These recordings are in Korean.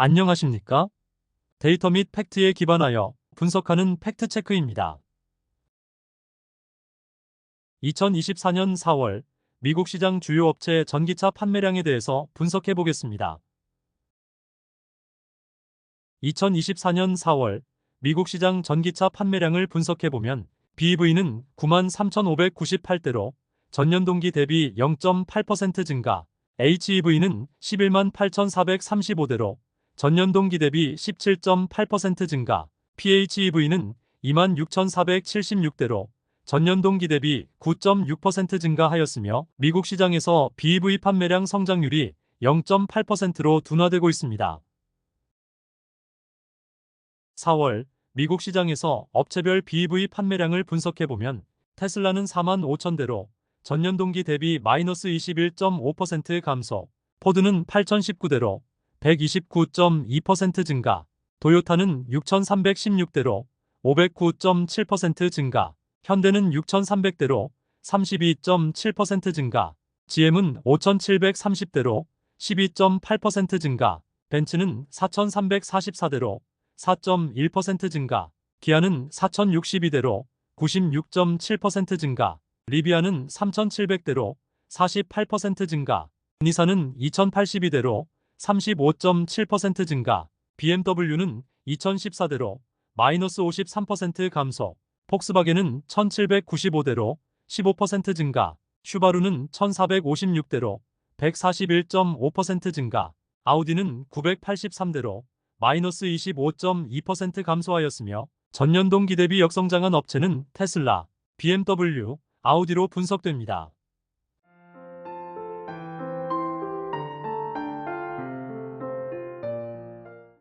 안녕하십니까? 데이터 및 팩트에 기반하여 분석하는 팩트체크입니다. 2024년 4월 미국 시장 주요 업체 전기차 판매량에 대해서 분석해 보겠습니다. 2024년 4월 미국 시장 전기차 판매량을 분석해 보면 BEV는 93,598대로 전년 동기 대비 0.8% 증가, HEV는 118,435대로 전년 동기 대비 17.8% 증가, PHEV는 26,476대로 전년 동기 대비 9.6% 증가하였으며 미국 시장에서 BEV 판매량 성장률이 0.8%로 둔화되고 있습니다. 4월 미국 시장에서 업체별 BEV 판매량을 분석해보면 테슬라는 4만 5천대로 전년 동기 대비 마이너스 21.5% 감소, 포드는 8,019대로 129.2% 증가, 도요타는 6,316대로 509.7% 증가, 현대는 6,300대로 32.7% 증가, GM은 5,730대로 12.8% 증가, 벤츠는 4,344대로 4.1% 증가, 기아는 4,062대로 96.7% 증가, 리비아는 3,700대로 48% 증가, 니산은 2,082대로 35.7% 증가, BMW는 2,014대로 마이너스 53% 감소, 폭스바겐은 1,795대로 15% 증가, 슈바루는 1,456대로 141.5% 증가, 아우디는 983대로 마이너스 25.2% 감소하였으며 전년 동기 대비 역성장한 업체는 테슬라, BMW, 아우디로 분석됩니다.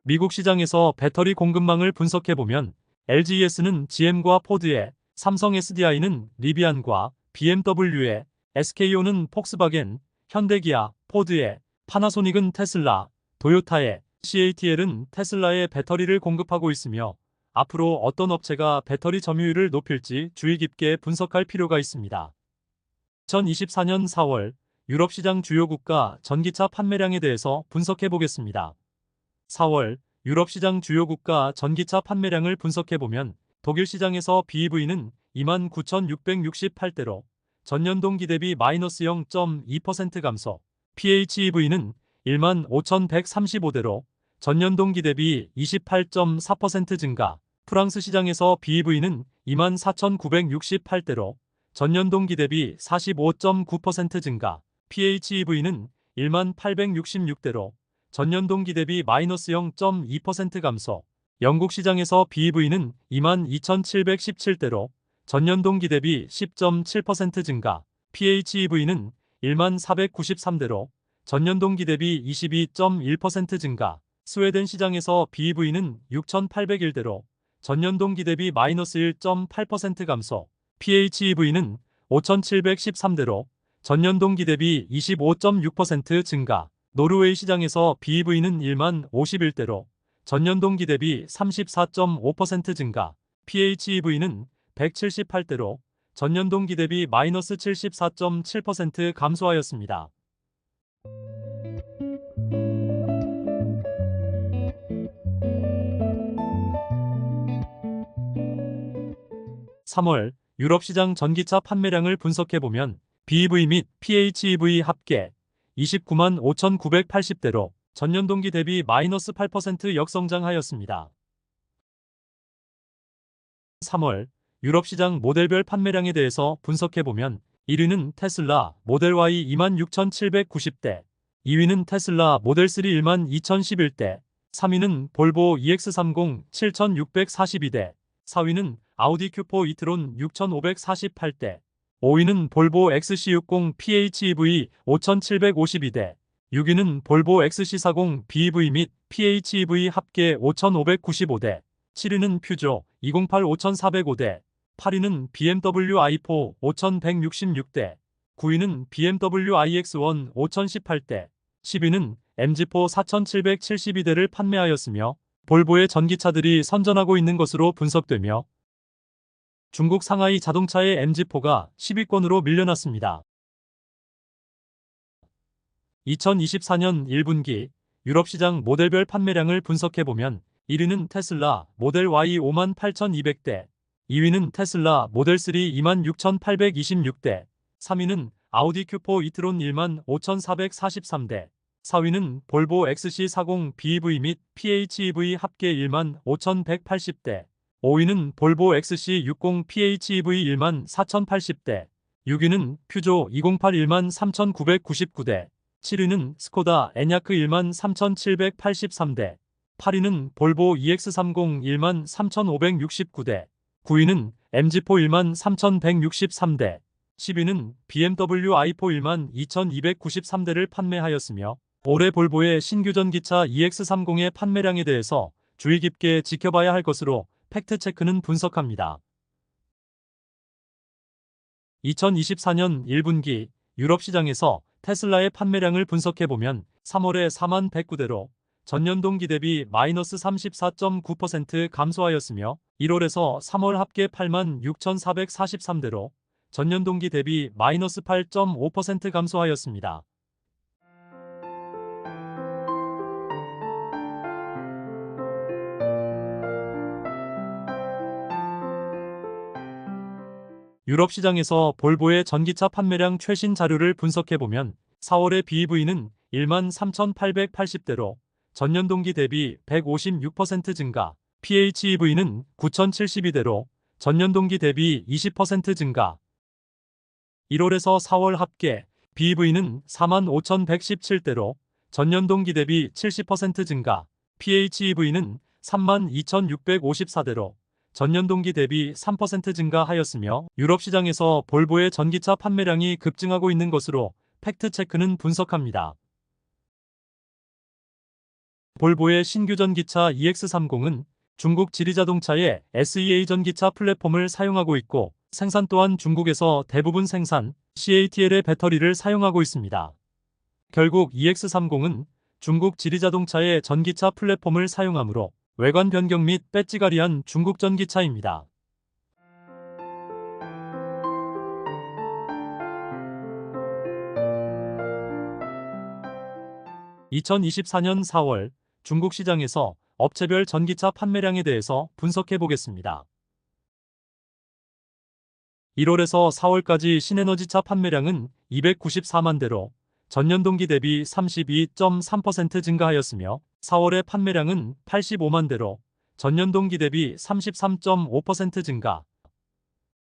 미국 시장에서 배터리 공급망을 분석해보면 LGES는 GM과 포드에, 삼성 SDI는 리비안과 BMW에, SKO는 폭스바겐, 현대기아, 포드에, 파나소닉은 테슬라, 도요타에, CATL은 테슬라에 배터리를 공급하고 있으며 앞으로 어떤 업체가 배터리 점유율을 높일지 주의 깊게 분석할 필요가 있습니다. 2024년 4월 유럽 시장 주요 국가 전기차 판매량에 대해서 분석해 보겠습니다. 4월 유럽 시장 주요 국가 전기차 판매량을 분석해 보면 독일 시장에서 BEV는 29,668대로 전년 동기 대비 마이너스 0.2% 감소, PHEV는 15,135대로 전년 동기 대비 28.4% 증가, 프랑스 시장에서 BEV는 24,968대로 전년 동기 대비 45.9% 증가, PHEV는 18,666대로 전년 동기 대비 마이너스 0.2% 감소, 영국 시장에서 BEV는 22,717대로 전년 동기 대비 10.7% 증가, PHEV는 1493대로 전년 동기 대비 22.1% 증가, 스웨덴 시장에서 BEV는 6,801대로 전년 동기 대비 마이너스 1.8% 감소, PHEV는 5,713대로 전년 동기 대비 25.6% 증가, 노르웨이 시장에서 BEV는 10,051대로 전년 동기 대비 34.5% 증가, PHEV는 178대로 전년 동기 대비 마이너스 74.7% 감소하였습니다. 3월 유럽 시장 전기차 판매량을 분석해보면 BEV 및 PHEV 합계 29만 5,980대로 전년 동기 대비 마이너스 8% 역성장하였습니다. 3월 유럽 시장 모델별 판매량에 대해서 분석해보면 1위는 테슬라 모델 Y 26,790대, 2위는 테슬라 모델 3 12,011대, 3위는 볼보 EX30 7,642대, 4위는 아우디 Q4 이트론 6,548대, 5위는 볼보 XC60 PHEV 5,752대, 6위는 볼보 XC40 BEV 및 PHEV 합계 5,595대, 7위는 퓨조 208 5,405대, 8위는 BMW i4 5,166대, 9위는 BMW iX1 5,018대, 10위는 MG4 4,772대를 판매하였으며 볼보의 전기차들이 선전하고 있는 것으로 분석되며 중국 상하이 자동차의 MG4가 10위권으로 밀려났습니다. 2024년 1분기 유럽 시장 모델별 판매량을 분석해보면 1위는 테슬라 모델 Y 58,200대, 2위는 테슬라 모델 3 26,826대, 3위는 아우디 Q4 이트론 15,443대, 4위는 볼보 XC40 BEV 및 PHEV 합계 15,180대, 5위는 볼보 XC60 PHEV 14,080대, 6위는 퓨조 208 13,999대, 7위는 스코다 에냐크 13,783대, 8위는 볼보 EX30 13,569대, 9위는 MG4 13,163대, 10위는 BMW i4 12,293대를 판매하였으며 올해 볼보의 신규 전기차 EX30의 판매량에 대해서 주의 깊게 지켜봐야 할 것으로 팩트체크는 분석합니다. 2024년 1분기 유럽 시장에서 테슬라의 판매량을 분석해보면 3월에 41,109대로 전년 동기 대비 마이너스 34.9% 감소하였으며 1월에서 3월 합계 86,443대로 전년 동기 대비 마이너스 8.5% 감소하였습니다. 유럽 시장에서 볼보의 전기차 판매량 최신 자료를 분석해보면 4월의 BEV는 13,880대로 전년 동기 대비 156% 증가, PHEV는 9,072대로 전년 동기 대비 20% 증가, 1월에서 4월 합계 BEV는 45,117대로 전년 동기 대비 70% 증가, PHEV는 32,654대로 전년 동기 대비 3% 증가하였으며 유럽 시장에서 볼보의 전기차 판매량이 급증하고 있는 것으로 팩트체크는 분석합니다. 볼보의 신규 전기차 EX30은 중국 지리자동차의 SEA 전기차 플랫폼을 사용하고 있고 생산 또한 중국에서 대부분 생산 CATL의 배터리를 사용하고 있습니다. 결국 EX30은 중국 지리자동차의 전기차 플랫폼을 사용하므로 외관 변경 및 배지가리한 중국 전기차입니다. (2024년 4월) 중국 시장에서 업체별 전기차 판매량에 대해서 분석해 보겠습니다. 1월에서 4월까지 신에너지차 판매량은 294만 대로 전년 동기 대비 32.3% 증가하였으며 4월의 판매량은 85만 대로 전년 동기 대비 33.5% 증가.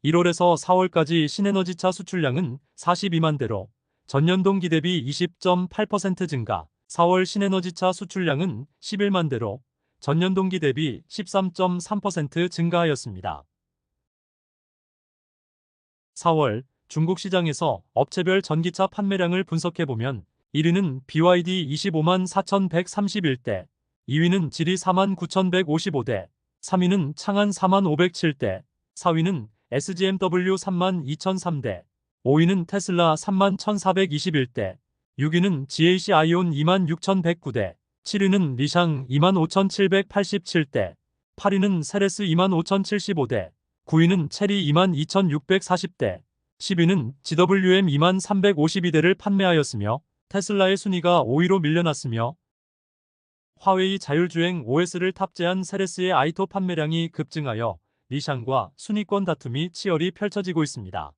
1월에서 4월까지 신에너지차 수출량은 42만 대로 전년 동기 대비 20.8% 증가. 4월 신에너지차 수출량은 11만 대로 전년 동기 대비 13.3% 증가하였습니다. 4월 중국 시장에서 업체별 전기차 판매량을 분석해보면 1위는 BYD 25만 4,131대, 2위는 지리 4만 9,155대, 3위는 창안 4만 507대, 4위는 SGMW 3만 2,003대, 5위는 테슬라 3만 1,421대, 6위는 GAC 아이온 2만 6,109대, 7위는 리샹 2만 5,787대, 8위는 세레스 2만 5,075대, 9위는 체리 2만 2,640대, 10위는 GWM 2만 352대를 판매하였으며 테슬라의 순위가 5위로 밀려났으며 화웨이 자율주행 OS를 탑재한 세레스의 아이토 판매량이 급증하여 리샹과 순위권 다툼이 치열히 펼쳐지고 있습니다.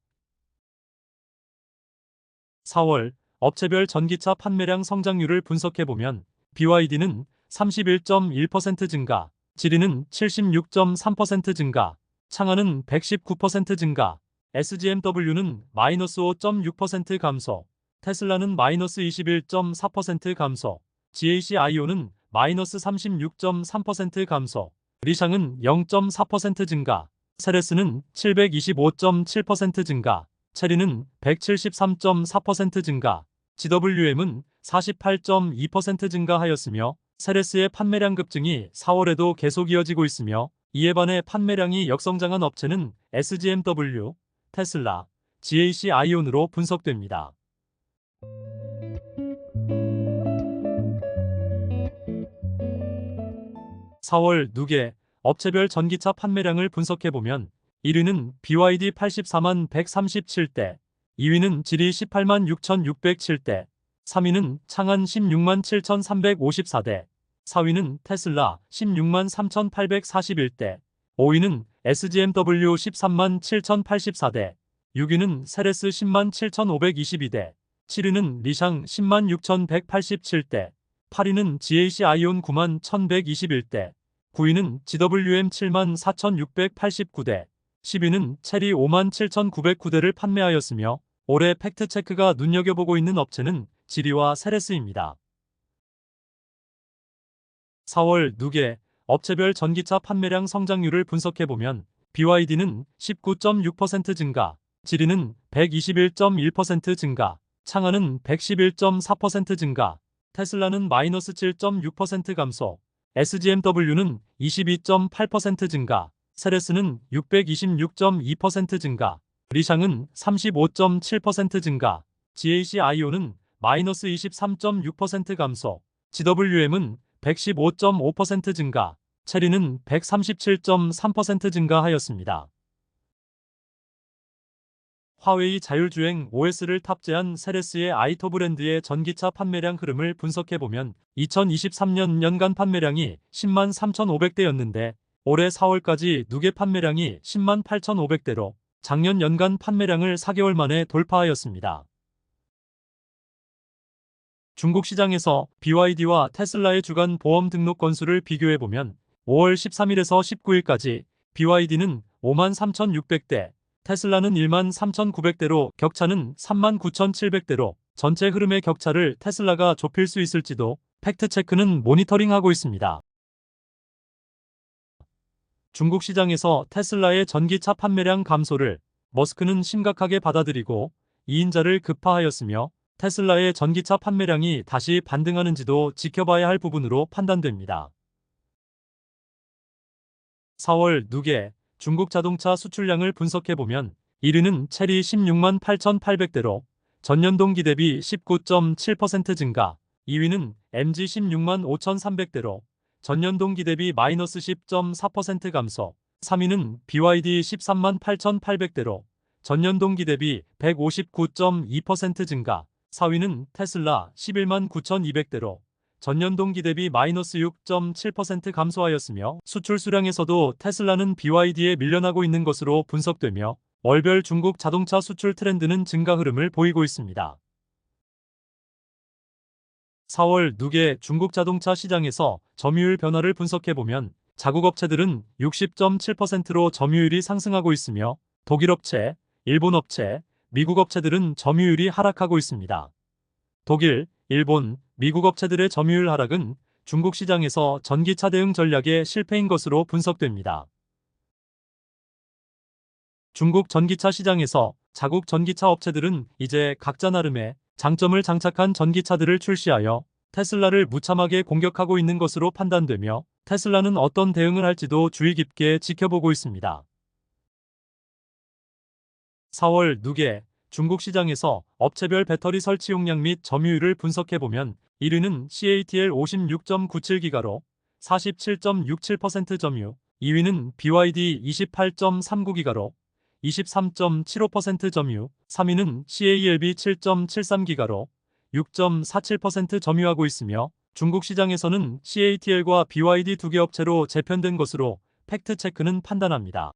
4월 업체별 전기차 판매량 성장률을 분석해보면 BYD는 31.1% 증가, 지리는 76.3% 증가, 창안은 119% 증가, SGMW는 마이너스 5.6% 감소, 테슬라는 마이너스 21.4% 감소, GAC 아이오는 마이너스 36.3% 감소, 리샹은 0.4% 증가, 세레스는 725.7% 증가, 체리는 173.4% 증가, GWM은 48.2% 증가하였으며 세레스의 판매량 급증이 4월에도 계속 이어지고 있으며 이에 반해 판매량이 역성장한 업체는 SGMW, 테슬라, GAC 아이온으로 분석됩니다. (4월) 누계 업체별 전기차 판매량을 분석해보면 1위는 BYD 84만 137대, 2위는 지리 18만 6,607대, 3위는 창안 16만 7,354대, 4위는 테슬라 16만 3,841대, 5위는 SGMW 13만 7,084대, 6위는 세레스 10만 7,522대, 7위는 리샹 10만 6,187대, 8위는 GAC 아이온 9만 1,121대, 9위는 GWM 7만 4,689대, 10위는 체리 5만 7,909대를 판매하였으며 올해 팩트체크가 눈여겨보고 있는 업체는 지리와 세레스입니다. 4월 누계 업체별 전기차 판매량 성장률을 분석해보면 BYD는 19.6% 증가, 지리는 121.1% 증가, 창안은 111.4% 증가, 테슬라는 마이너스 7.6% 감소, SGMW는 22.8% 증가, 세레스는 626.2% 증가, 리샹은 35.7% 증가, GAC 아이오는 마이너스 23.6% 감소, GWM은 115.5% 증가, 체리는 137.3% 증가하였습니다. 화웨이 자율주행 OS를 탑재한 세레스의 아이토 브랜드의 전기차 판매량 흐름을 분석해보면 2023년 연간 판매량이 10만 3,500대였는데 올해 4월까지 누계 판매량이 10만 8,500대로 작년 연간 판매량을 4개월 만에 돌파하였습니다. 중국 시장에서 BYD와 테슬라의 주간 보험 등록 건수를 비교해보면 5월 13일에서 19일까지 BYD는 5만 3,600대, 테슬라는 1만 3,900대로 격차는 3만 9,700대로 전체 흐름의 격차를 테슬라가 좁힐 수 있을지도 팩트체크는 모니터링하고 있습니다. 중국 시장에서 테슬라의 전기차 판매량 감소를 머스크는 심각하게 받아들이고 2인자를 급파하였으며 테슬라의 전기차 판매량이 다시 반등하는지도 지켜봐야 할 부분으로 판단됩니다. 4월 누계 중국 자동차 수출량을 분석해보면 1위는 체리 16만 8,800대로 전년 동기 대비 19.7% 증가, 2위는 MG 16만 5,300대로 전년 동기 대비 마이너스 10.4% 감소, 3위는 BYD 13만 8,800대로 전년 동기 대비 159.2% 증가, 4위는 테슬라 11만 9,200대로 전년 동기 대비 마이너스 6.7% 감소하였으며 수출 수량에서도 테슬라는 BYD에 밀려나고 있는 것으로 분석되며 월별 중국 자동차 수출 트렌드는 증가 흐름을 보이고 있습니다. 4월 누계 중국 자동차 시장에서 점유율 변화를 분석해보면 자국 업체들은 60.7%로 점유율이 상승하고 있으며 독일 업체, 일본 업체, 미국 업체들은 점유율이 하락하고 있습니다. 독일, 일본, 미국 업체들의 점유율 하락은 중국 시장에서 전기차 대응 전략의 실패인 것으로 분석됩니다. 중국 전기차 시장에서 자국 전기차 업체들은 이제 각자 나름의 장점을 장착한 전기차들을 출시하여 테슬라를 무참하게 공격하고 있는 것으로 판단되며 테슬라는 어떤 대응을 할지도 주의 깊게 지켜보고 있습니다. 4월 누계 중국 시장에서 업체별 배터리 설치 용량 및 점유율을 분석해보면 1위는 CATL 56.97기가로 47.67% 점유, 2위는 BYD 28.39기가로 23.75% 점유, 3위는 CALB 7.73기가로 6.47% 점유하고 있으며 중국 시장에서는 CATL과 BYD 두 개 업체로 재편된 것으로 팩트체크는 판단합니다.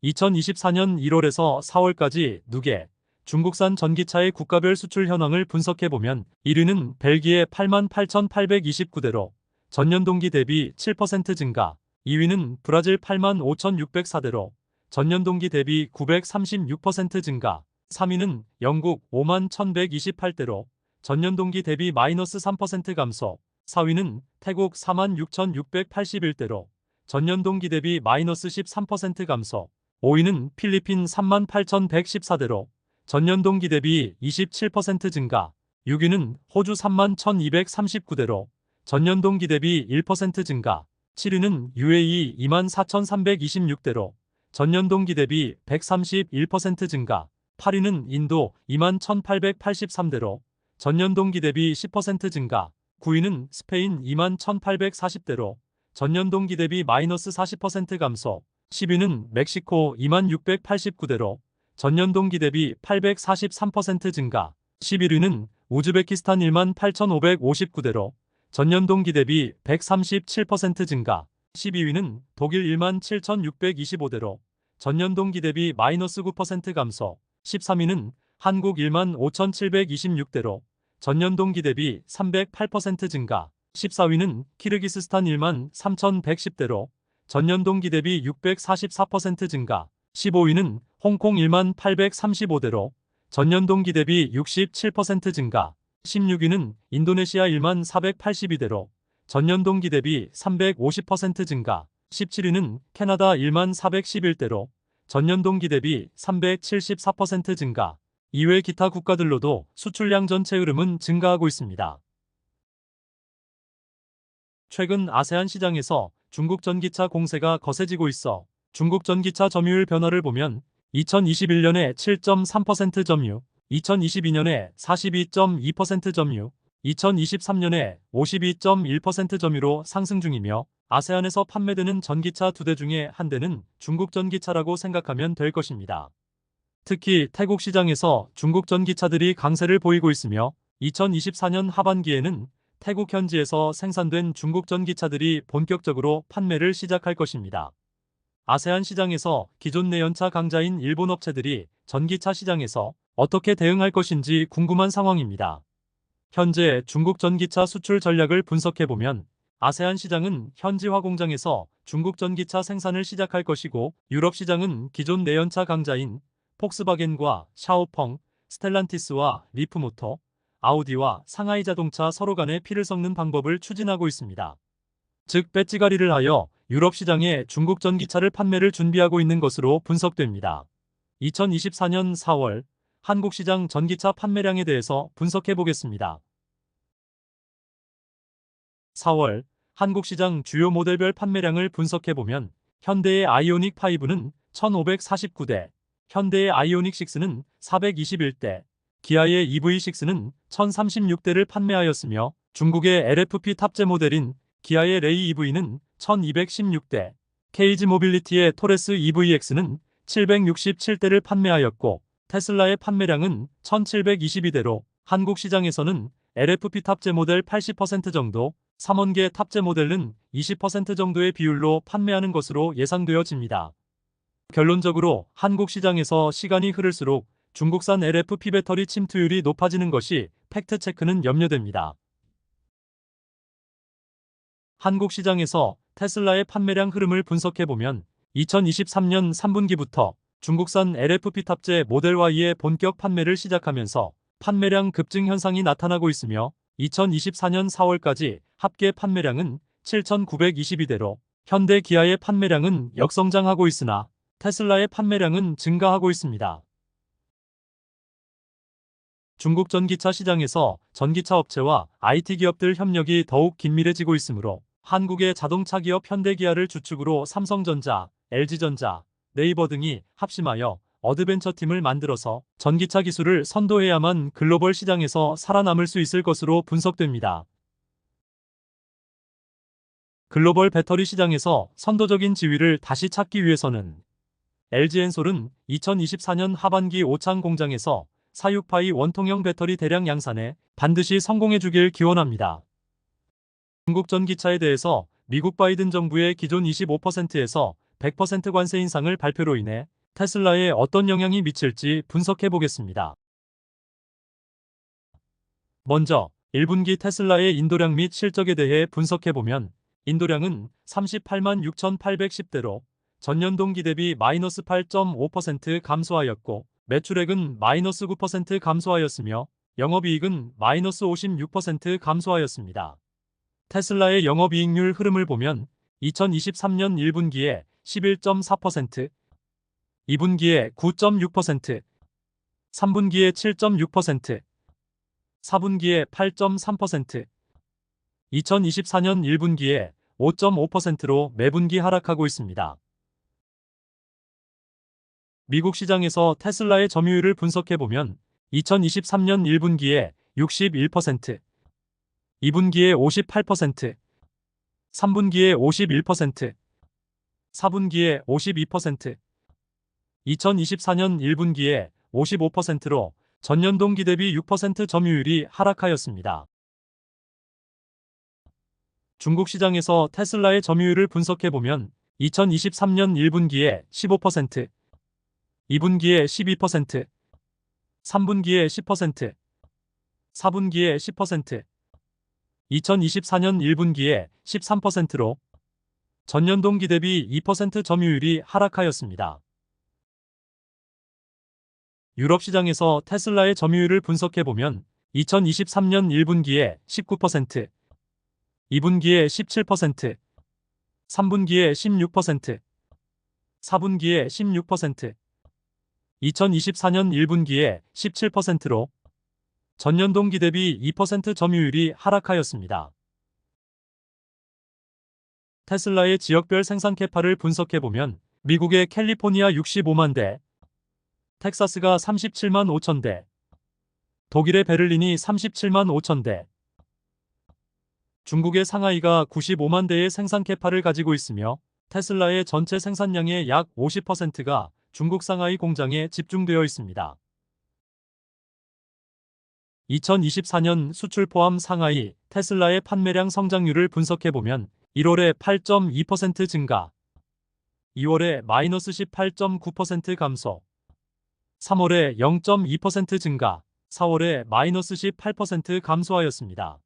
2024년 1월에서 4월까지 누계 중국산 전기차의 국가별 수출 현황을 분석해보면 1위는 벨기에 88,829대로 전년 동기 대비 7% 증가, 2위는 브라질 85,604대로 전년 동기 대비 936% 증가, 3위는 영국 51,128대로 전년 동기 대비 마이너스 3% 감소, 4위는 태국 46,681대로 전년 동기 대비 마이너스 13% 감소, 5위는 필리핀 38,114대로 전년 동기 대비 27% 증가, 6위는 호주 31,239대로 전년 동기 대비 1% 증가, 7위는 UAE 24,326대로 전년 동기 대비 131% 증가, 8위는 인도 21,883대로 전년 동기 대비 10% 증가, 9위는 스페인 21,840대로 전년 동기 대비 마이너스 40% 감소. 10위는 멕시코 2689대로 전년 동기 대비 843% 증가. 11위는 우즈베키스탄 18,559대로 전년 동기 대비 137% 증가. 12위는 독일 17,625대로 전년 동기 대비 마이너스 9% 감소. 13위는 한국 15,726대로 전년 동기 대비 308% 증가. 14위는 키르기스스탄 13,110대로 전년 동기 대비 644% 증가. 15위는 홍콩 1835대로 전년 동기 대비 67% 증가. 16위는 인도네시아 1482대로 전년 동기 대비 350% 증가. 17위는 캐나다 1411대로 전년 동기 대비 374% 증가. 이외 기타 국가들로도 수출량 전체 흐름은 증가하고 있습니다. 최근 아세안 시장에서 중국 전기차 공세가 거세지고 있어 중국 전기차 점유율 변화를 보면 2021년에 7.3% 점유, 2022년에 42.2% 점유, 2023년에 52.1% 점유로 상승 중이며 아세안에서 판매되는 전기차 2대 중에 한 대는 중국 전기차라고 생각하면 될 것입니다. 특히 태국 시장에서 중국 전기차들이 강세를 보이고 있으며 2024년 하반기에는 태국 현지에서 생산된 중국 전기차들이 본격적으로 판매를 시작할 것입니다. 아세안 시장에서 기존 내연차 강자인 일본 업체들이 전기차 시장에서 어떻게 대응할 것인지 궁금한 상황입니다. 현재 중국 전기차 수출 전략을 분석해보면 아세안 시장은 현지화 공장에서 중국 전기차 생산을 시작할 것이고 유럽 시장은 기존 내연차 강자인 폭스바겐과 샤오펑, 스텔란티스와 리프모터, 아우디와 상하이 자동차 서로 간의 피를 섞는 방법을 추진하고 있습니다. 즉 배지가리를 하여 유럽 시장에 중국 전기차를 판매를 준비하고 있는 것으로 분석됩니다. 2024년 4월 한국 시장 전기차 판매량에 대해서 분석해 보겠습니다. 4월 한국 시장 주요 모델별 판매량을 분석해 보면 현대의 아이오닉 5는 1549대, 현대의 아이오닉 6는 421대, 기아의 EV6는 1036대를 판매하였으며 중국의 LFP 탑재 모델인 기아의 레이 EV는 1216대, 케이지 모빌리티의 토레스 EVX는 767대를 판매하였고 테슬라의 판매량은 1722대로 한국 시장에서는 LFP 탑재 모델 80% 정도, 3원계 탑재 모델은 20% 정도의 비율로 판매하는 것으로 예상되어집니다. 결론적으로 한국 시장에서 시간이 흐를수록 중국산 LFP 배터리 침투율이 높아지는 것이 팩트체크는 염려됩니다. 한국 시장에서 테슬라의 판매량 흐름을 분석해보면 2023년 3분기부터 중국산 LFP 탑재 모델 Y의 본격 판매를 시작하면서 판매량 급증 현상이 나타나고 있으며 2024년 4월까지 합계 판매량은 7,922대로 현대 기아의 판매량은 역성장하고 있으나 테슬라의 판매량은 증가하고 있습니다. 중국 전기차 시장에서 전기차 업체와 IT 기업들 협력이 더욱 긴밀해지고 있으므로 한국의 자동차 기업 현대기아를 주축으로 삼성전자, LG전자, 네이버 등이 합심하여 어드벤처팀을 만들어서 전기차 기술을 선도해야만 글로벌 시장에서 살아남을 수 있을 것으로 분석됩니다. 글로벌 배터리 시장에서 선도적인 지위를 다시 찾기 위해서는 LG엔솔은 2024년 하반기 오창 공장에서 46파이 원통형 배터리 대량 양산에 반드시 성공해주길 기원합니다. 중국 전기차에 대해서 미국 바이든 정부의 기존 25%에서 100% 관세 인상을 발표로 인해 테슬라에 어떤 영향이 미칠지 분석해 보겠습니다. 먼저 1분기 테슬라의 인도량 및 실적에 대해 분석해 보면 인도량은 38만 6,810대로 전년 동기 대비 마이너스 8.5% 감소하였고 매출액은 마이너스 9% 감소하였으며 영업이익은 마이너스 56% 감소하였습니다. 테슬라의 영업이익률 흐름을 보면 2023년 1분기에 11.4%, 2분기에 9.6%, 3분기에 7.6%, 4분기에 8.3%, 2024년 1분기에 5.5%로 매분기 하락하고 있습니다. 미국 시장에서 테슬라의 점유율을 분석해보면 2023년 1분기에 61%, 2분기에 58%, 3분기에 51%, 4분기에 52%, 2024년 1분기에 55%로 전년 동기 대비 6% 점유율이 하락하였습니다. 중국 시장에서 테슬라의 점유율을 분석해보면 2023년 1분기에 15%, 2분기에 12%, 3분기에 10%, 4분기에 10%, 2024년 1분기에 13%로 전년 동기 대비 2% 점유율이 하락하였습니다. 유럽 시장에서 테슬라의 점유율을 분석해보면 2023년 1분기에 19%, 2분기에 17%, 3분기에 16%, 4분기에 16%, 2024년 1분기에 17%로 전년 동기 대비 2% 점유율이 하락하였습니다. 테슬라의 지역별 생산 캐파를 분석해보면 미국의 캘리포니아 65만 대, 텍사스가 37만 5천 대, 독일의 베를린이 37만 5천 대, 중국의 상하이가 95만 대의 생산 캐파를 가지고 있으며 테슬라의 전체 생산량의 약 50%가 중국 상하이 공장에 집중되어 있습니다. 2024년 수출 포함 상하이 테슬라의 판매량 성장률을 분석해보면 1월에 8.2% 증가, 2월에 마이너스 18.9% 감소, 3월에 0.2% 증가, 4월에 마이너스 18% 감소하였습니다.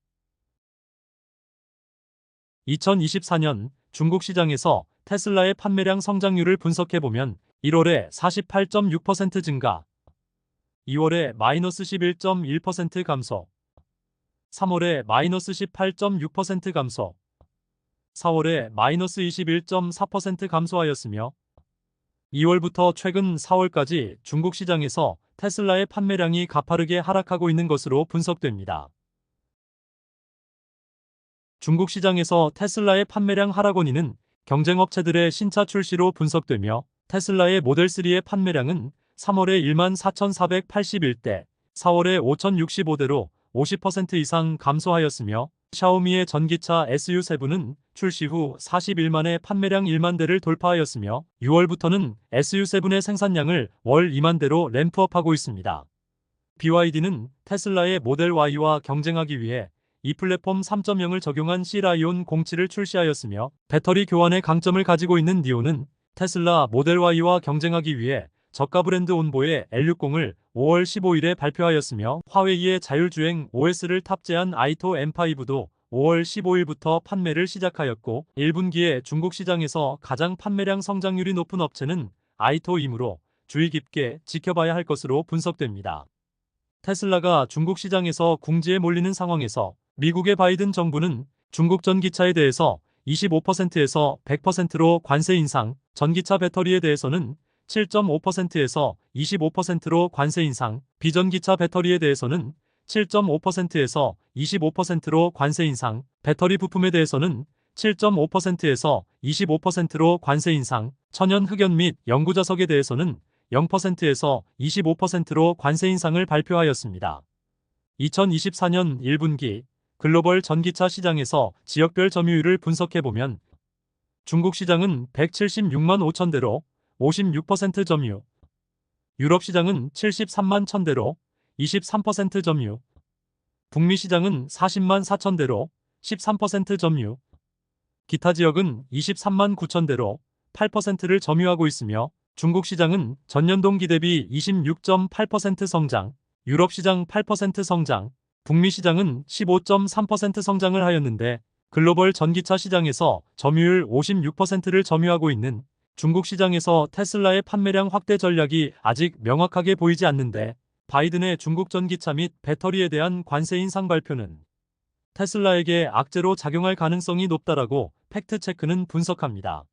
2024년 중국 시장에서 테슬라의 판매량 성장률을 분석해보면 1월에 48.6% 증가, 2월에 마이너스 11.1% 감소, 3월에 마이너스 18.6% 감소, 4월에 마이너스 21.4% 감소하였으며 2월부터 최근 4월까지 중국 시장에서 테슬라의 판매량이 가파르게 하락하고 있는 것으로 분석됩니다. 중국 시장에서 테슬라의 판매량 하락 원인은 경쟁업체들의 신차 출시로 분석되며 테슬라의 모델3의 판매량은 3월에 14,481대, 4월에 5,065대로 50% 이상 감소하였으며 샤오미의 전기차 SU7은 출시 후 40일 만에 판매량 1만 대를 돌파하였으며 6월부터는 SU7의 생산량을 월 2만 대로 램프업하고 있습니다. BYD는 테슬라의 모델 Y와 경쟁하기 위해 이 플랫폼 3.0을 적용한 C-라이온 07을 출시하였으며 배터리 교환의 강점을 가지고 있는 니오는 테슬라 모델 Y와 경쟁하기 위해 저가 브랜드 온보의 L60을 5월 15일에 발표하였으며 화웨이의 자율주행 OS를 탑재한 아이토 M5도 5월 15일부터 판매를 시작하였고 1분기에 중국 시장에서 가장 판매량 성장률이 높은 업체는 아이토이므로 주의 깊게 지켜봐야 할 것으로 분석됩니다. 테슬라가 중국 시장에서 궁지에 몰리는 상황에서 미국의 바이든 정부는 중국 전기차에 대해서 25%에서 100%로 관세 인상, 전기차 배터리에 대해서는 7.5%에서 25%로 관세 인상, 비전기차 배터리에 대해서는 7.5%에서 25%로 관세 인상, 배터리 부품에 대해서는 7.5%에서 25%로 관세 인상, 천연 흑연 및 영구자석에 대해서는 0%에서 25%로 관세 인상을 발표하였습니다. 2024년 1분기 글로벌 전기차 시장에서 지역별 점유율을 분석해보면 중국 시장은 176만 5천 대로 56% 점유, 유럽 시장은 73만 1천 대로 23% 점유, 북미 시장은 40만 4천 대로 13% 점유, 기타 지역은 23만 9천 대로 8%를 점유하고 있으며 중국 시장은 전년 동기 대비 26.8% 성장, 유럽 시장 8% 성장, 북미 시장은 15.3% 성장을 하였는데 글로벌 전기차 시장에서 점유율 56%를 점유하고 있는 중국 시장에서 테슬라의 판매량 확대 전략이 아직 명확하게 보이지 않는데 바이든의 중국 전기차 및 배터리에 대한 관세 인상 발표는 테슬라에게 악재로 작용할 가능성이 높다라고 팩트체크는 분석합니다.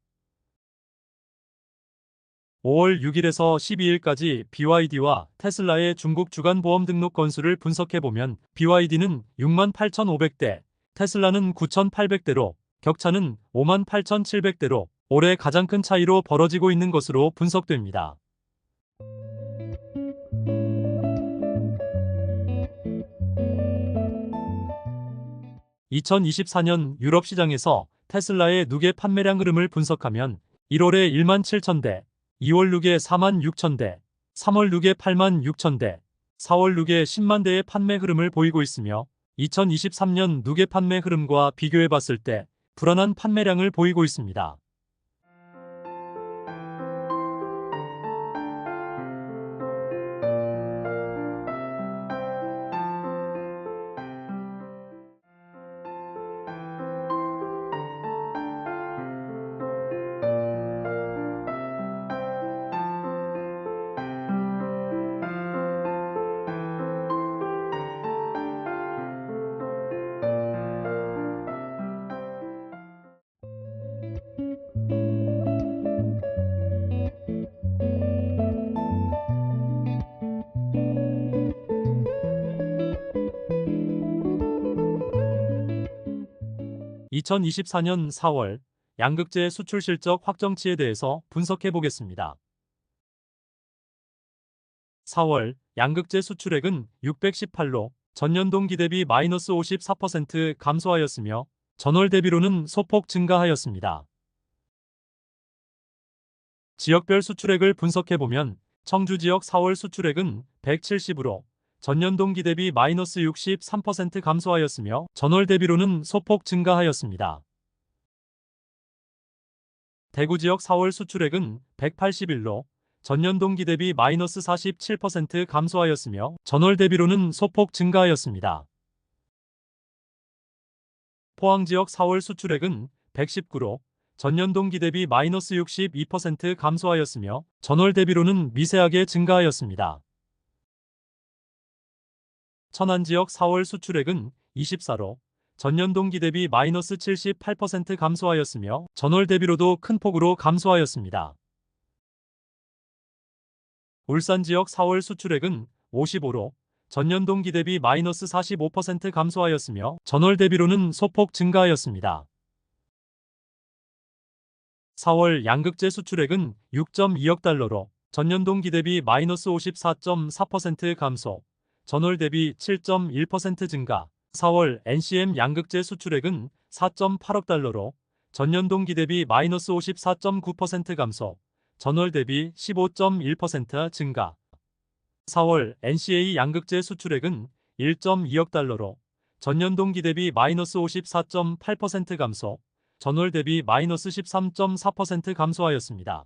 5월 6일에서 12일까지 BYD와 테슬라의 중국 주간 보험 등록 건수를 분석해보면 BYD는 68,500대, 테슬라는 9,800대로 격차는 58,700대로 올해 가장 큰 차이로 벌어지고 있는 것으로 분석됩니다. 2024년 유럽 시장에서 테슬라의 누계 판매량 흐름을 분석하면 1월에 1만 7천 대, 2월 누계 4만 6천 대, 3월 누계 8만 6천 대, 4월 누계 10만 대의 판매 흐름을 보이고 있으며 2023년 누계 판매 흐름과 비교해 봤을 때 불안한 판매량을 보이고 있습니다. 2024년 4월 양극재 수출 실적 확정치에 대해서 분석해 보겠습니다. 4월 양극재 수출액은 618로 전년 동기 대비 마이너스 54% 감소하였으며 전월 대비로는 소폭 증가하였습니다. 지역별 수출액을 분석해 보면 청주 지역 4월 수출액은 170으로 전년 동기 대비 마이너스 63% 감소하였으며 전월 대비로는 소폭 증가하였습니다. 대구 지역 4월 수출액은 181로 전년 동기 대비 마이너스 47% 감소하였으며 전월 대비로는 소폭 증가하였습니다. 포항 지역 4월 수출액은 119로 전년 동기 대비 마이너스 62% 감소하였으며 전월 대비로는 미세하게 증가하였습니다. 천안 지역 4월 수출액은 24로 전년 동기 대비 마이너스 78% 감소하였으며 전월 대비로도 큰 폭으로 감소하였습니다. 울산 지역 4월 수출액은 55로 전년 동기 대비 마이너스 45% 감소하였으며 전월 대비로는 소폭 증가하였습니다. 4월 양극재 수출액은 6.2억 달러로 전년 동기 대비 마이너스 54.4% 감소, 전월 대비 7.1% 증가. 4월 NCM 양극재 수출액은 4.8억 달러로 전년 동기 대비 마이너스 54.9% 감소, 전월 대비 15.1% 증가. 4월 NCA 양극재 수출액은 1.2억 달러로 전년 동기 대비 마이너스 54.8% 감소, 전월 대비 마이너스 13.4% 감소하였습니다.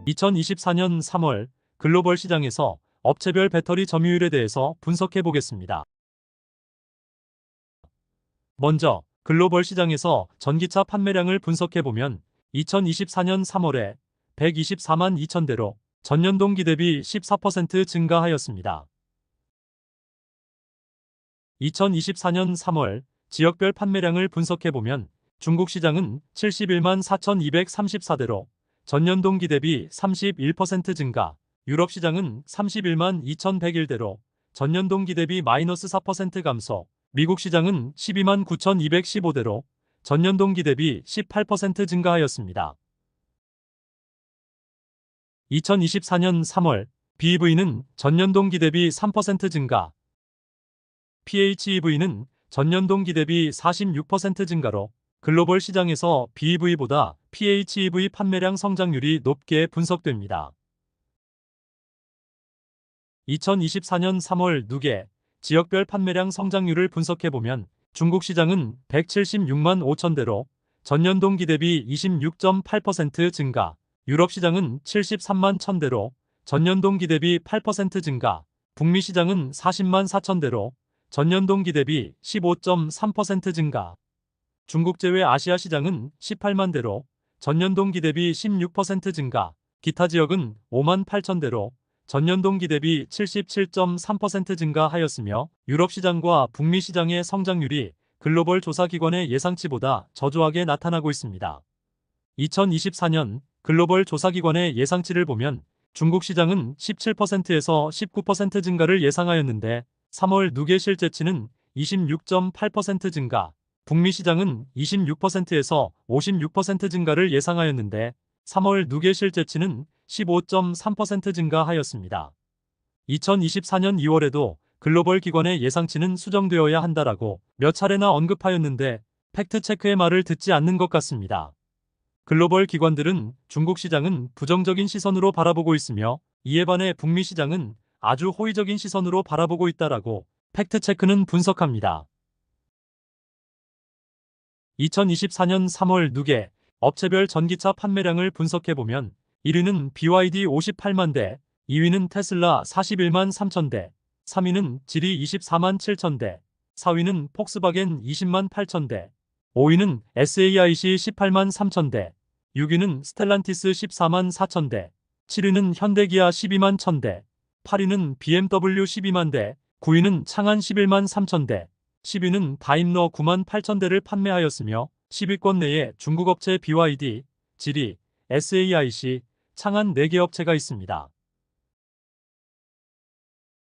(2024년 3월) 글로벌 시장에서 업체별 배터리 점유율에 대해서 분석해 보겠습니다. 먼저 글로벌 시장에서 전기차 판매량을 분석해 보면 2024년 3월에 124만 2천 대로 전년 동기 대비 14% 증가하였습니다. 2024년 3월 지역별 판매량을 분석해 보면 중국 시장은 71만 4,234대로 전년 동기 대비 31% 증가, 유럽 시장은 31만 2,101대로 전년 동기 대비 마이너스 4% 감소, 미국 시장은 12만 9,215대로 전년 동기 대비 18% 증가하였습니다. 2024년 3월 BEV는 전년 동기 대비 3% 증가, PHEV는 전년 동기 대비 46% 증가로 글로벌 시장에서 BEV보다 PHEV 판매량 성장률이 높게 분석됩니다. 2024년 3월 누계 지역별 판매량 성장률을 분석해보면 중국 시장은 176만 5천 대로 전년 동기 대비 26.8% 증가, 유럽 시장은 73만 1천 대로 전년 동기 대비 8% 증가, 북미 시장은 40만 4천 대로 전년 동기 대비 15.3% 증가, 중국 제외 아시아 시장은 18만 대로 전년 동기 대비 16% 증가, 기타 지역은 5만 8천 대로 전년 동기 대비 77.3% 증가하였으며 유럽 시장과 북미 시장의 성장률이 글로벌 조사기관의 예상치보다 저조하게 나타나고 있습니다. 2024년 글로벌 조사기관의 예상치를 보면 중국 시장은 17%에서 19% 증가를 예상하였는데 3월 누계 실제치는 26.8% 증가, 북미 시장은 26%에서 56% 증가를 예상하였는데 3월 누계 실제치는 15.3% 증가하였습니다. 2024년 2월에도 글로벌 기관의 예상치는 수정되어야 한다라고 몇 차례나 언급하였는데 팩트체크의 말을 듣지 않는 것 같습니다. 글로벌 기관들은 중국 시장은 부정적인 시선으로 바라보고 있으며 이에 반해 북미 시장은 아주 호의적인 시선으로 바라보고 있다라고 팩트체크는 분석합니다. 2024년 3월 누계 업체별 전기차 판매량을 분석해보면 1위는 BYD 58만 대, 2위는 테슬라 41만 3천 대, 3위는 지리 24만 7천 대, 4위는 폭스바겐 20만 8천 대, 5위는 SAIC 18만 3천 대, 6위는 스텔란티스 14만 4천 대, 7위는 현대기아 12만 1천 대, 8위는 BMW 12만 대, 9위는 창안 11만 3천 대, 10위는 다임러 9만 8천 대를 판매하였으며 10위권 내에 중국 업체 BYD, 지리, SAIC, 창안 4개 업체가 있습니다.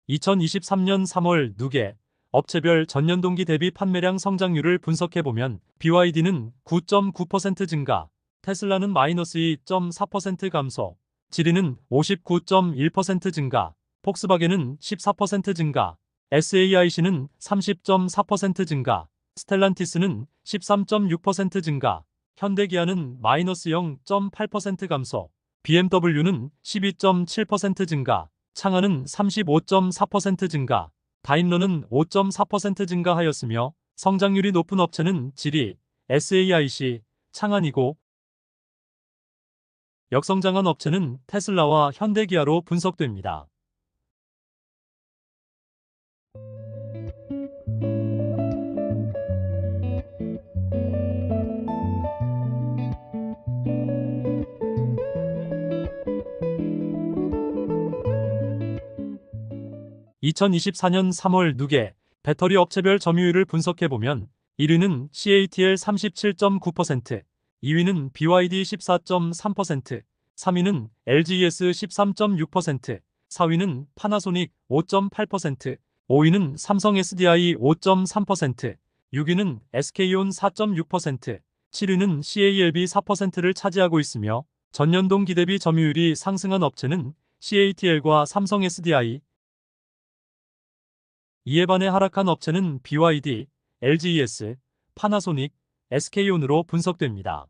2023년 3월 누계 업체별 전년 동기 대비 판매량 성장률을 분석해보면 BYD는 9.9% 증가, 테슬라는 마이너스 2.4% 감소, 지리는 59.1% 증가, 폭스바겐은 14% 증가, SAIC는 30.4% 증가, 스텔란티스는 13.6% 증가, 현대기아는 마이너스 0.8% 감소, BMW는 12.7% 증가, 창안은 35.4% 증가, 다임러는 5.4% 증가하였으며 성장률이 높은 업체는 지리, SAIC, 창안이고 역성장한 업체는 테슬라와 현대기아로 분석됩니다. (2024년 3월) 누계 배터리 업체별 점유율을 분석해보면 1위는 CATL 37.9%, 2위는 BYD 14.3%, 3위는 LGES 13.6%, 4위는 파나소닉 5.8%, 5위는 삼성 SDI 5.3%, 6위는 SK온 4.6%, 7위는 CALB 4%를 차지하고 있으며 전년 동기 대비 점유율이 상승한 업체는 CATL과 삼성 SDI, 이에 반해 하락한 업체는 BYD, LGES, 파나소닉, SK온으로 분석됩니다.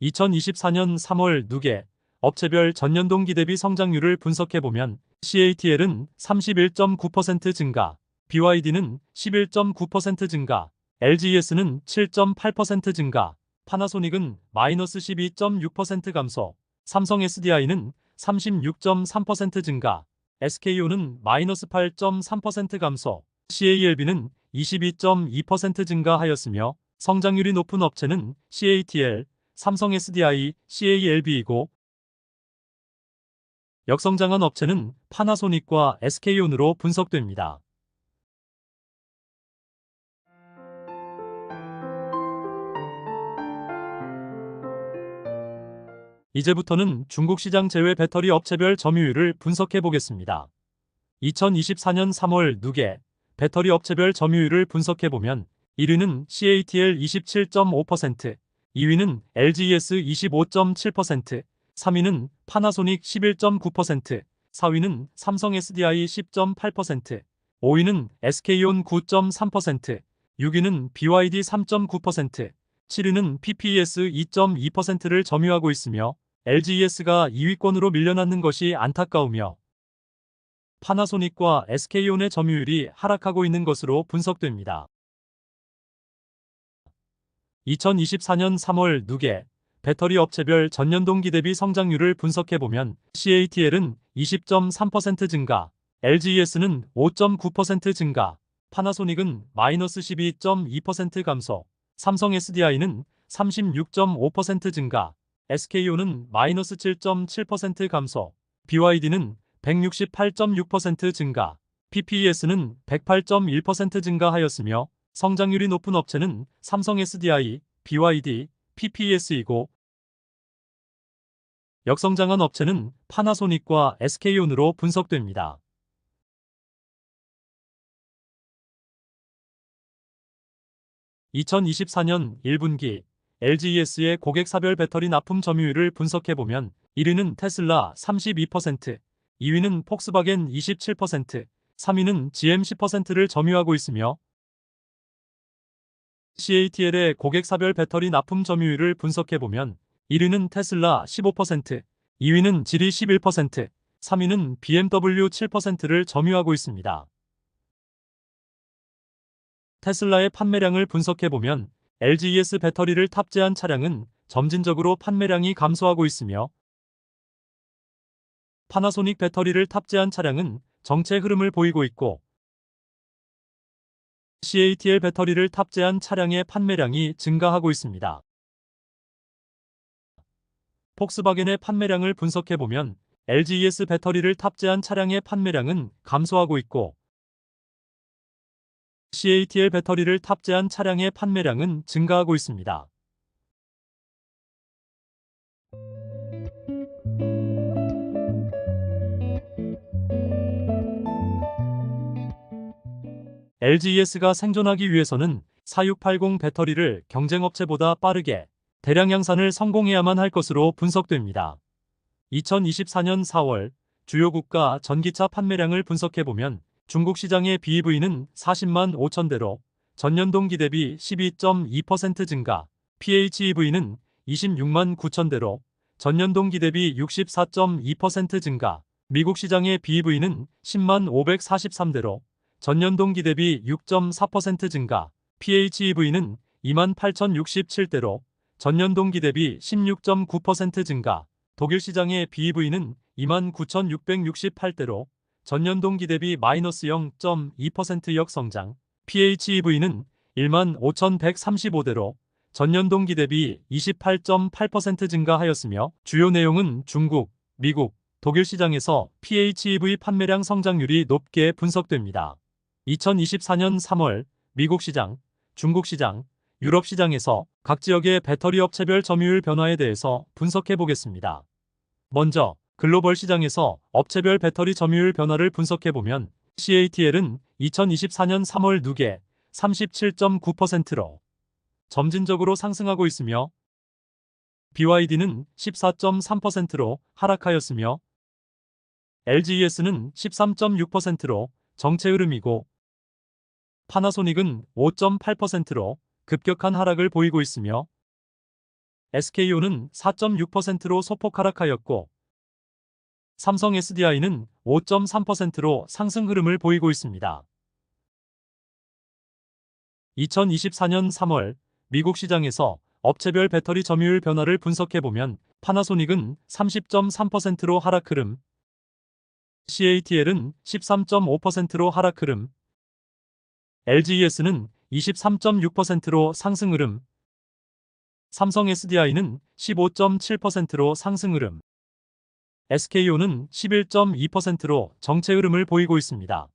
2024년 3월 누계 업체별 전년 동기 대비 성장률을 분석해보면 CATL은 31.9% 증가, BYD는 11.9% 증가, LGES는 7.8% 증가, 파나소닉은 마이너스 12.6% 감소, 삼성 SDI는 36.3% 증가, SK온은 마이너스 8.3% 감소, CALB는 22.2% 증가하였으며 성장률이 높은 업체는 CATL, 삼성 SDI, CALB이고 역성장한 업체는 파나소닉과 SK온으로 분석됩니다. 이제부터는 중국 시장 제외 배터리 업체별 점유율을 분석해 보겠습니다. 2024년 3월 누계 배터리 업체별 점유율을 분석해 보면 1위는 CATL 27.5%, 2위는 LGES 25.7%, 3위는 파나소닉 11.9%, 4위는 삼성 SDI 10.8%, 5위는 SK온 9.3%, 6위는 BYD 3.9%, 7위는 PPES 2.2%를 점유하고 있으며 LGES가 2위권으로 밀려나는 것이 안타까우며 파나소닉과 SK온의 점유율이 하락하고 있는 것으로 분석됩니다. 2024년 3월 누계 배터리 업체별 전년 동기 대비 성장률을 분석해보면 CATL은 20.3% 증가, LGES는 5.9% 증가, 파나소닉은 마이너스 12.2% 감소, 삼성 SDI는 36.5% 증가, SK온은 마이너스 7.7% 감소, BYD는 168.6% 증가, PPES는 108.1% 증가하였으며 성장률이 높은 업체는 삼성 SDI, BYD, PPES이고 역성장한 업체는 파나소닉과 SK온으로 분석됩니다. 2024년 1분기 LGES의 고객사별 배터리 납품 점유율을 분석해보면 1위는 테슬라 32%, 2위는 폭스바겐 27%, 3위는 GM 10%를 점유하고 있으며 CATL의 고객사별 배터리 납품 점유율을 분석해보면 1위는 테슬라 15%, 2위는 지리 11%, 3위는 BMW 7%를 점유하고 있습니다. 테슬라의 판매량을 분석해보면 LGES 배터리를 탑재한 차량은 점진적으로 판매량이 감소하고 있으며 파나소닉 배터리를 탑재한 차량은 정체 흐름을 보이고 있고 CATL 배터리를 탑재한 차량의 판매량이 증가하고 있습니다. 폭스바겐의 판매량을 분석해보면 LGES 배터리를 탑재한 차량의 판매량은 감소하고 있고 CATL 배터리를 탑재한 차량의 판매량은 증가하고 있습니다. LGES가 생존하기 위해서는 4680 배터리를 경쟁업체보다 빠르게 대량 양산을 성공해야만 할 것으로 분석됩니다. 2024년 4월 주요 국가 전기차 판매량을 분석해보면 중국 시장의 BEV는 40만 5천 대로 전년 동기 대비 12.2% 증가, PHEV는 26만 9천 대로 전년 동기 대비 64.2% 증가, 미국 시장의 BEV는 10만 543대로 전년 동기 대비 6.4% 증가, PHEV는 2만 8,067대로 전년 동기 대비 16.9% 증가, 독일 시장의 BEV는 2만 9,668대로 전년 동기 대비 마이너스 0.2% 역성장, PHEV는 1만 5,135대로 전년 동기 대비 28.8% 증가하였으며 주요 내용은 중국, 미국, 독일 시장에서 PHEV 판매량 성장률이 높게 분석됩니다. 2024년 3월 미국 시장, 중국 시장, 유럽 시장에서 각 지역의 배터리 업체별 점유율 변화에 대해서 분석해 보겠습니다. 먼저 글로벌 시장에서 업체별 배터리 점유율 변화를 분석해보면 CATL은 2024년 3월 누계 37.9%로 점진적으로 상승하고 있으며 BYD는 14.3%로 하락하였으며 LGES는 13.6%로 정체 흐름이고 파나소닉은 5.8%로 급격한 하락을 보이고 있으며 SKO는 4.6%로 소폭 하락하였고 삼성 SDI는 5.3%로 상승 흐름을 보이고 있습니다. 2024년 3월 미국 시장에서 업체별 배터리 점유율 변화를 분석해보면 파나소닉은 30.3%로 하락 흐름, CATL은 13.5%로 하락 흐름, LGES는 23.6%로 상승 흐름, 삼성 SDI는 15.7%로 상승 흐름, SKO는 11.2%로 정체 흐름을 보이고 있습니다.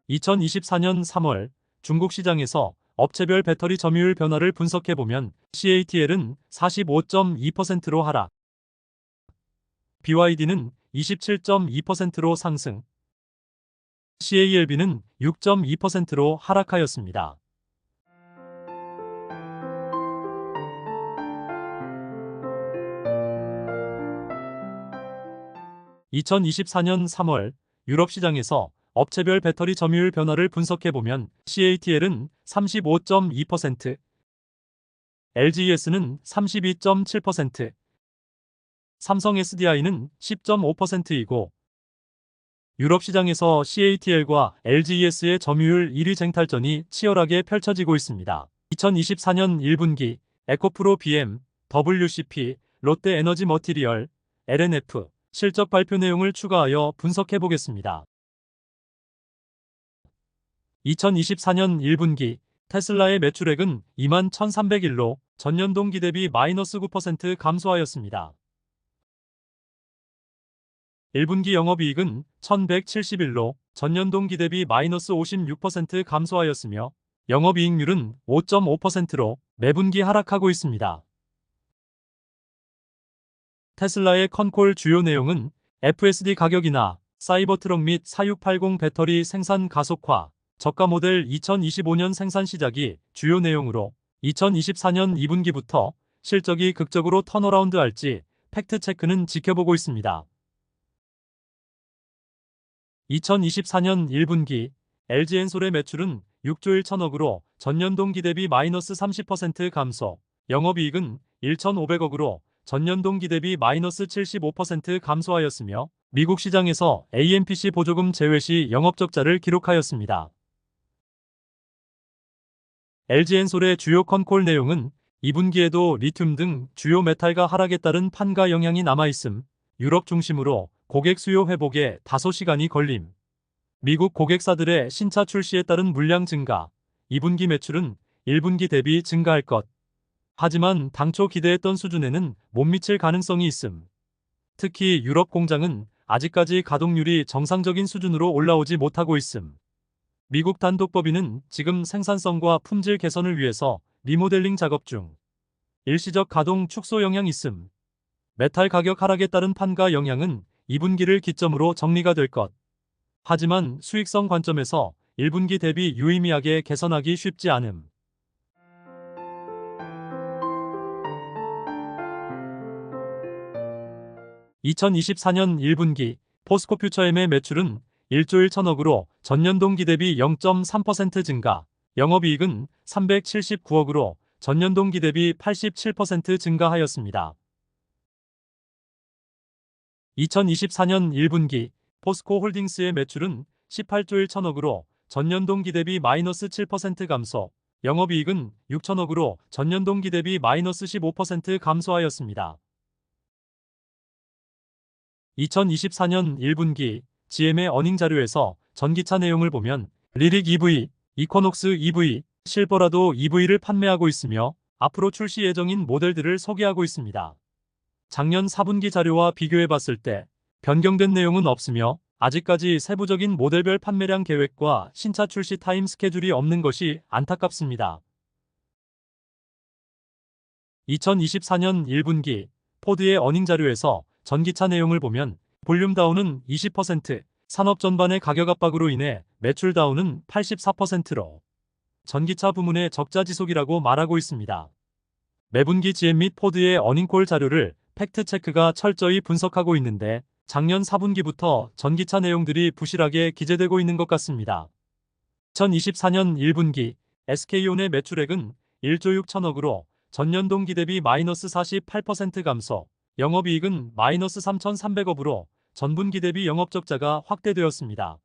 (2024년 3월) 중국 시장에서 업체별 배터리 점유율 변화를 분석해보면 CATL은 45.2%로 하락, BYD는 27.2%로 상승, CALB는 6.2%로 하락하였습니다. (2024년 3월) 유럽 시장에서 업체별 배터리 점유율 변화를 분석해보면 CATL은 35.2%, LGES는 32.7%, 삼성 SDI는 10.5%이고 유럽 시장에서 CATL과 LGES의 점유율 1위 쟁탈전이 치열하게 펼쳐지고 있습니다. 2024년 1분기 에코프로 BM, WCP, 롯데에너지 머티리얼, LNF 실적 발표 내용을 추가하여 분석해보겠습니다. 2024년 1분기 테슬라의 매출액은 2만 1,301로 전년 동기 대비 마이너스 9% 감소하였습니다. 1분기 영업이익은 1,171로 전년 동기 대비 마이너스 56% 감소하였으며 영업이익률은 5.5%로 매분기 하락하고 있습니다. 테슬라의 컨콜 주요 내용은 FSD 가격이나 사이버트럭 및 4680 배터리 생산 가속화, 저가 모델 2025년 생산 시작이 주요 내용으로 2024년 2분기부터 실적이 극적으로 턴어라운드 할지 팩트체크는 지켜보고 있습니다. 2024년 1분기 LG엔솔의 매출은 6조 1천억으로 전년 동기 대비 마이너스 30% 감소, 영업이익은 1,500억으로 전년 동기 대비 마이너스 75% 감소하였으며 미국 시장에서 AMPC 보조금 제외 시 영업적자를 기록하였습니다. LG엔솔의 주요 컨콜 내용은 2분기에도 리튬 등 주요 메탈가 하락에 따른 판가 영향이 남아있음, 유럽 중심으로 고객 수요 회복에 다소 시간이 걸림, 미국 고객사들의 신차 출시에 따른 물량 증가, 2분기 매출은 1분기 대비 증가할 것. 하지만 당초 기대했던 수준에는 못 미칠 가능성이 있음. 특히 유럽 공장은 아직까지 가동률이 정상적인 수준으로 올라오지 못하고 있음. 미국 단독법인은 지금 생산성과 품질 개선을 위해서 리모델링 작업 중. 일시적 가동 축소 영향 있음. 메탈 가격 하락에 따른 판가 영향은 2분기를 기점으로 정리가 될 것. 하지만 수익성 관점에서 1분기 대비 유의미하게 개선하기 쉽지 않음. 2024년 1분기 포스코퓨처엠의 매출은 1조 1천억으로 전년 동기 대비 0.3% 증가, 영업이익은 379억으로 전년 동기 대비 87% 증가하였습니다. 2024년 1분기 포스코홀딩스의 매출은 18조 1천억으로 전년 동기 대비 마이너스 7% 감소, 영업이익은 6천억으로 전년 동기 대비 마이너스 15% 감소하였습니다. 2024년 1분기 GM의 어닝 자료에서 전기차 내용을 보면 리릭 EV, 이쿼녹스 EV, 실버라도 EV를 판매하고 있으며 앞으로 출시 예정인 모델들을 소개하고 있습니다. 작년 4분기 자료와 비교해 봤을 때 변경된 내용은 없으며 아직까지 세부적인 모델별 판매량 계획과 신차 출시 타임 스케줄이 없는 것이 안타깝습니다. 2024년 1분기 포드의 어닝 자료에서 전기차 내용을 보면 볼륨 다운은 20%, 산업 전반의 가격 압박으로 인해 매출 다운은 84%로 전기차 부문의 적자 지속이라고 말하고 있습니다. 매분기 GM 및 포드의 어닝콜 자료를 팩트체크가 철저히 분석하고 있는데 작년 4분기부터 전기차 내용들이 부실하게 기재되고 있는 것 같습니다. 2024년 1분기 SK온의 매출액은 1조 6천억으로 전년 동기 대비 마이너스 48% 감소, 영업이익은 마이너스 3,300억으로 전분기 대비 영업적자가 확대되었습니다.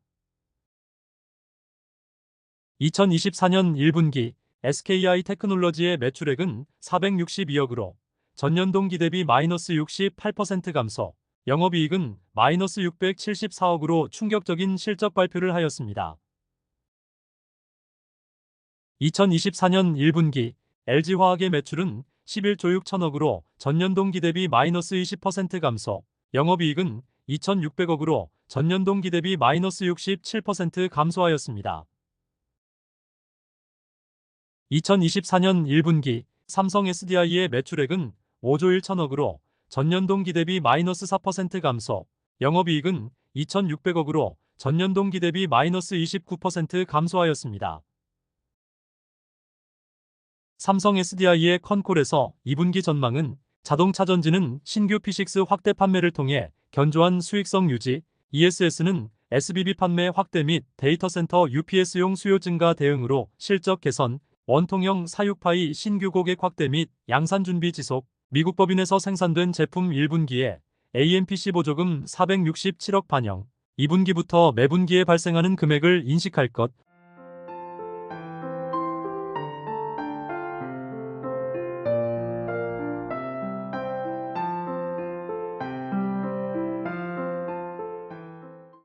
2024년 1분기 SKI 테크놀로지의 매출액은 462억으로 전년 동기 대비 마이너스 68% 감소, 영업이익은 마이너스 674억으로 충격적인 실적 발표를 하였습니다. 2024년 1분기 LG화학의 매출은 11조 6천억으로 전년 동기 대비 마이너스 20% 감소, 영업이익은 2,600억으로 전년 동기 대비 마이너스 67% 감소하였습니다. 2024년 1분기 삼성 SDI의 매출액은 5조 1천억으로 전년 동기 대비 마이너스 4% 감소, 영업이익은 2,600억으로 전년 동기 대비 마이너스 29% 감소하였습니다. 삼성 SDI의 컨콜에서 2분기 전망은 자동차 전지는 신규 P6 확대 판매를 통해 견조한 수익성 유지, ESS는 SBB 판매 확대 및 데이터 센터 UPS용 수요 증가 대응으로 실적 개선, 원통형 46파이 신규 고객 확대 및 양산 준비 지속, 미국 법인에서 생산된 제품 1분기에 AMPC 보조금 467억 반영, 2분기부터 매분기에 발생하는 금액을 인식할 것.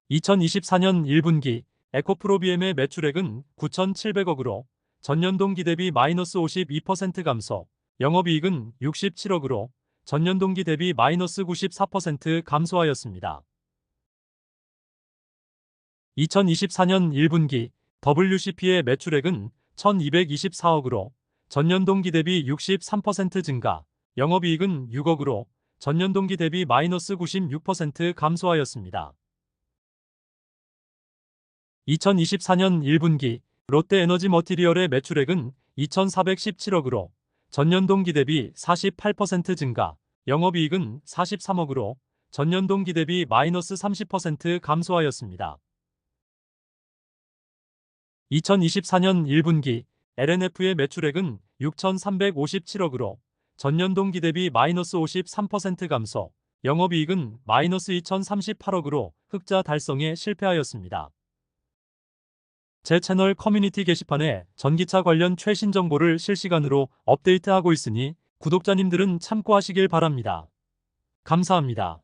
(2024년 1분기) 에코프로비엠의 매출액은 9,700억으로 전년 동기 대비 마이너스 52% 감소, 영업이익은 67억으로 전년 동기 대비 마이너스 94% 감소하였습니다. 2024년 1분기 WCP의 매출액은 1224억으로 전년 동기 대비 63% 증가, 영업이익은 6억으로 전년 동기 대비 마이너스 96% 감소하였습니다. 2024년 1분기 롯데에너지 머티리얼의 매출액은 2,417억으로 전년 동기 대비 48% 증가, 영업이익은 43억으로 전년 동기 대비 마이너스 30% 감소하였습니다. 2024년 1분기 LNF의 매출액은 6,357억으로 전년 동기 대비 마이너스 53% 감소, 영업이익은 마이너스 2,038억으로 흑자 달성에 실패하였습니다. 제 채널 커뮤니티 게시판에 전기차 관련 최신 정보를 실시간으로 업데이트하고 있으니 구독자님들은 참고하시길 바랍니다. 감사합니다.